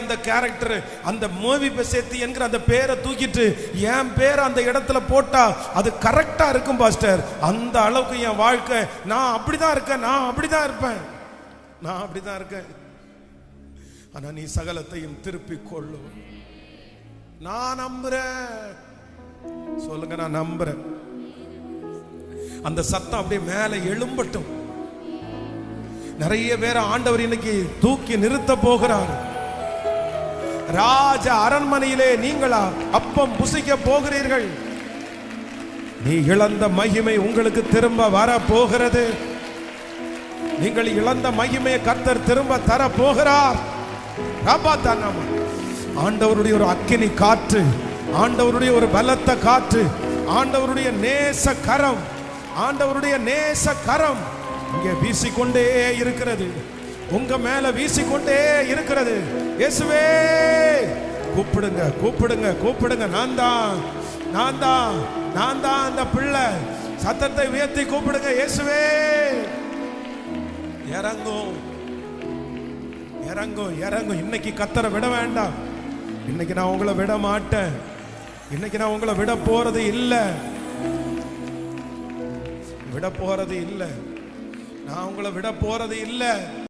அந்த கேரக்டர், அந்த மூவி பெசேத்தி என்கிற அந்த பேரை தூக்கிட்டு என் பேரை அந்த இடத்துல போட்டா அது கரெக்டா இருக்கும் பாஸ்டர். அந்த அளவுக்கு என் வாழ்க்கை, நான் அப்படிதான் இருக்கேன், நான் அப்படிதான் இருப்பேன், நான் அப்படிதான் இருக்கேன். ஆனா நீ சகலத்தையும் திருப்பிக் கொள்ளு. நான் நம்புறேன். சொல்லுங்க, நான் நம்புறேன். அந்த சத்தம் அப்படியே மேல எழும்பட்டும். நிறைய பேர் ஆண்டவர் இன்னைக்கு தூக்கி நிறுத்த போகிறார். ராஜ அரண்மனையிலே நீங்களா அப்பம் புசிக்க போகிறீர்கள். நீ இழந்த மகிமை உங்களுக்கு திரும்ப வர போகிறது. நீங்கள் இழந்த மகிமையை கர்த்தர் திரும்ப தர போகிறார். ஆண்டவருடைய ஒரு அக்கினி காற்று, ஆண்டவருடைய ஒரு பலத்த காற்று, ஆண்டவருடைய நேச கரம், ஆண்டவருடைய நேச கரம் இங்கே வீசிக்கொண்டே இருக்கிறது. உங்க மேல வீசிக்கொண்டே இருக்கிறது. இயேசுவே, கூப்பிடுங்க, கூப்பிடுங்க, கூப்பிடுங்க. நான் தான், நான் தான், நான் தான் அந்த பிள்ளை. சத்தத்தை உயர்த்தி கூப்பிடுங்க. இயேசுவே, இறங்கும், இறங்கும், இறங்கும். இன்னைக்கு கர்த்தரை விட வேண்டாம். இன்னைக்கு நான் உங்களை விட மாட்டேன். இன்னைக்கு நான் உங்களை விட போறது இல்லை, விட போறது இல்லை. நான் உங்களை விட போறது இல்லை.